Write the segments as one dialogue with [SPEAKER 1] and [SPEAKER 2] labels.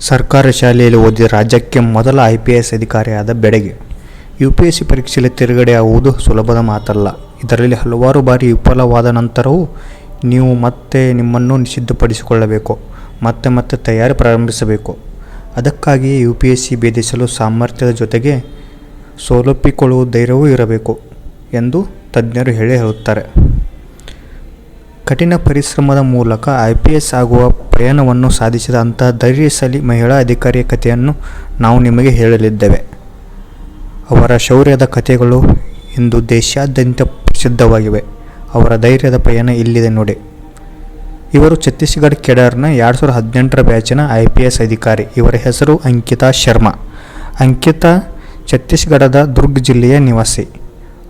[SPEAKER 1] ಸರ್ಕಾರಿ ಶಾಲೆಯಲ್ಲಿ ಓದಿ ರಾಜ್ಯಕ್ಕೆ ಮೊದಲ IPS ಅಧಿಕಾರಿಯಾದ ಬೆಡಗಿ. UPSC ಪರೀಕ್ಷೆಯಲ್ಲಿ ತೇರ್ಗಡೆ ಆಗುವುದು ಸುಲಭದ ಮಾತಲ್ಲ. ಇದರಲ್ಲಿ ಹಲವಾರು ಬಾರಿ ವಿಫಲವಾದ ನಂತರವೂ ನೀವು ಮತ್ತೆ ನಿಮ್ಮನ್ನು ಸಿದ್ಧಪಡಿಸಿಕೊಳ್ಳಬೇಕು, ಮತ್ತೆ ತಯಾರಿ ಪ್ರಾರಂಭಿಸಬೇಕು. ಅದಕ್ಕಾಗಿಯೇ UPSC ಭೇದಿಸಲು ಸಾಮರ್ಥ್ಯದ ಜೊತೆಗೆ ಸೋಲೊಪ್ಪಿಕೊಳ್ಳುವ ಧೈರ್ಯವೂ ಇರಬೇಕು ಎಂದು ತಜ್ಞರು ಹೇಳುತ್ತಾರೆ. ಕಠಿಣ ಪರಿಶ್ರಮದ ಮೂಲಕ IPS ಆಗುವ ಪಯಣವನ್ನು ಸಾಧಿಸಿದ ಅಂತಹ ಧೈರ್ಯಶಾಲಿ ಮಹಿಳಾ ಅಧಿಕಾರಿಯ ಕಥೆಯನ್ನು ನಾವು ನಿಮಗೆ ಹೇಳಲಿದ್ದೇವೆ. ಅವರ ಶೌರ್ಯದ ಕಥೆಗಳು ಇಂದು ದೇಶಾದ್ಯಂತ ಪ್ರಸಿದ್ಧವಾಗಿವೆ. ಅವರ ಧೈರ್ಯದ ಪಯಣ ಇಲ್ಲಿದೆ ನೋಡಿ. ಇವರು ಛತ್ತೀಸ್ಗಢ ಕೇಡರ್ನ 2018 ಬ್ಯಾಚಿನ IPS ಅಧಿಕಾರಿ. ಇವರ ಹೆಸರು ಅಂಕಿತಾ ಶರ್ಮಾ. ಅಂಕಿತಾ ಛತ್ತೀಸ್ಗಢದ ದುರ್ಗ್ ಜಿಲ್ಲೆಯ ನಿವಾಸಿ.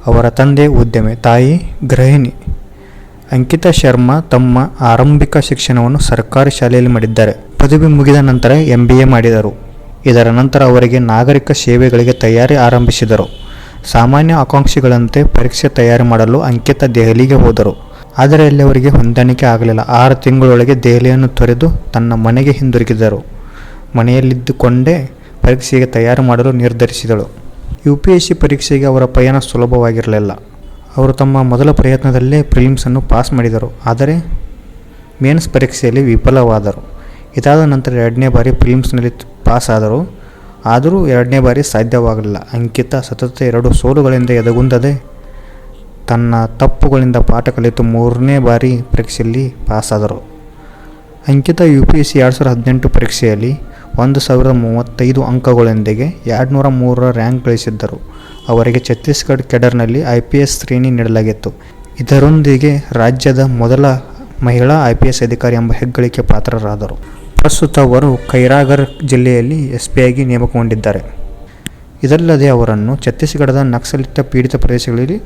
[SPEAKER 1] ಅವರ ತಂದೆ ಉದ್ಯಮಿ, ತಾಯಿ ಗೃಹಿಣಿ. ಅಂಕಿತಾ ಶರ್ಮಾ ತಮ್ಮ ಆರಂಭಿಕ ಶಿಕ್ಷಣವನ್ನು ಸರ್ಕಾರಿ ಶಾಲೆಯಲ್ಲಿ ಮಾಡಿದ್ದಾರೆ. ಪದವಿ ಮುಗಿದ ನಂತರ MBA ಮಾಡಿದರು. ಇದರ ನಂತರ ಅವರಿಗೆ ನಾಗರಿಕ ಸೇವೆಗಳಿಗೆ ತಯಾರಿ ಆರಂಭಿಸಿದರು. ಸಾಮಾನ್ಯ ಆಕಾಂಕ್ಷಿಗಳಂತೆ ಪರೀಕ್ಷೆ ತಯಾರಿ ಮಾಡಲು ಅಂಕಿತಾ ದೆಹಲಿಗೆ ಹೋದರು. ಆದರೆ ಅಲ್ಲಿ ಅವರಿಗೆ ಹೊಂದಾಣಿಕೆ ಆಗಲಿಲ್ಲ. 6 ತಿಂಗಳೊಳಗೆ ದೆಹಲಿಯನ್ನು ತೊರೆದು ತನ್ನ ಮನೆಗೆ ಹಿಂದಿರುಗಿದರು. ಮನೆಯಲ್ಲಿದ್ದುಕೊಂಡೇ ಪರೀಕ್ಷೆಗೆ ತಯಾರಿ ಮಾಡಲು ನಿರ್ಧರಿಸಿದಳು. UPSC ಪರೀಕ್ಷೆಗೆ ಅವರ ಪಯಣ ಸುಲಭವಾಗಿರಲಿಲ್ಲ. ಅವರು ತಮ್ಮ ಮೊದಲ ಪ್ರಯತ್ನದಲ್ಲೇ ಪ್ರಿಲಿಮ್ಸನ್ನು ಪಾಸ್ ಮಾಡಿದರು. ಆದರೆ ಮೇನ್ಸ್ ಪರೀಕ್ಷೆಯಲ್ಲಿ ವಿಫಲವಾದರು. ಇದಾದ ನಂತರ 2ನೇ ಬಾರಿ ಪ್ರಿಲಿಮ್ಸ್ನಲ್ಲಿ ಪಾಸ್ ಆದರು. ಆದರೂ 2ನೇ ಬಾರಿ ಸಾಧ್ಯವಾಗಲಿಲ್ಲ. ಅಂಕಿತಾ ಸತತ 2 ಸೋಲುಗಳಿಂದ ಎದೆಗುಂದದೆ ತನ್ನ ತಪ್ಪುಗಳಿಂದ ಪಾಠ ಕಲಿತು 3ನೇ ಬಾರಿ ಪರೀಕ್ಷೆಯಲ್ಲಿ ಪಾಸಾದರು. ಅಂಕಿತಾ UPSC 2018 ಪರೀಕ್ಷೆಯಲ್ಲಿ 1035 ಅಂಕಗಳೊಂದಿಗೆ 203ರ ರ್ಯಾಂಕ್ ಗಳಿಸಿದ್ದರು. ಅವರಿಗೆ ಛತ್ತೀಸ್ಗಢ ಕೇಡರ್ನಲ್ಲಿ IPS ಶ್ರೇಣಿ ನೀಡಲಾಗಿತ್ತು. ಇದರೊಂದಿಗೆ ರಾಜ್ಯದ ಮೊದಲ ಮಹಿಳಾ IPS ಅಧಿಕಾರಿ ಎಂಬ ಹೆಗ್ಗಳಿಕೆ ಪಾತ್ರರಾದರು. ಪ್ರಸ್ತುತ ಅವರು ಕೈರಾಗರ್ ಜಿಲ್ಲೆಯಲ್ಲಿ SP ಆಗಿ ನೇಮಕಗೊಂಡಿದ್ದಾರೆ. ಇದಲ್ಲದೆ ಅವರನ್ನು ಛತ್ತೀಸ್ಗಢದ ನಕ್ಸಲಿತ ಪೀಡಿತ ಪ್ರದೇಶಗಳಲ್ಲಿ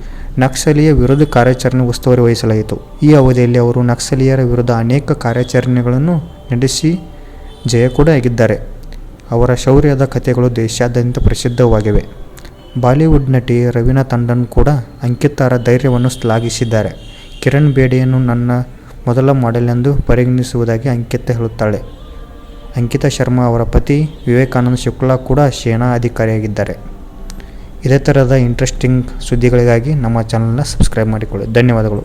[SPEAKER 1] ನಕ್ಸಲೀಯ ವಿರೋಧ ಕಾರ್ಯಾಚರಣೆ ಉಸ್ತುವಾರಿ ವಹಿಸಲಾಯಿತು. ಈ ಅವಧಿಯಲ್ಲಿ ಅವರು ನಕ್ಸಲೀಯರ ವಿರುದ್ಧ ಅನೇಕ ಕಾರ್ಯಾಚರಣೆಗಳನ್ನು ನಡೆಸಿ ಜಯ ಕೂಡ ಆಗಿದ್ದಾರೆ. ಅವರ ಶೌರ್ಯದ ಕಥೆಗಳು ದೇಶಾದ್ಯಂತ ಪ್ರಸಿದ್ಧವಾಗಿವೆ. ಬಾಲಿವುಡ್ ನಟಿ ರವೀನಾ ಟಂಡನ್ ಕೂಡ ಅಂಕಿತಾರ ಧೈರ್ಯವನ್ನು ಶ್ಲಾಘಿಸಿದ್ದಾರೆ. ಕಿರಣ್ ಬೇಡಿಯನ್ನು ನನ್ನ ಮೊದಲ ಮಾಡೆಲ್ ಎಂದು ಪರಿಗಣಿಸುವುದಾಗಿ ಅಂಕಿತಾ ಹೇಳುತ್ತಾಳೆ. ಅಂಕಿತಾ ಶರ್ಮಾ ಅವರ ಪತಿ ವಿವೇಕಾನಂದ ಶುಕ್ಲಾ ಕೂಡ ಸೇನಾ ಅಧಿಕಾರಿಯಾಗಿದ್ದಾರೆ. ಇದೇ ಥರದ ಇಂಟ್ರೆಸ್ಟಿಂಗ್ ಸುದ್ದಿಗಳಿಗಾಗಿ ನಮ್ಮ ಚಾನಲ್ನ ಸಬ್ಸ್ಕ್ರೈಬ್ ಮಾಡಿಕೊಳ್ಳಿ. ಧನ್ಯವಾದಗಳು.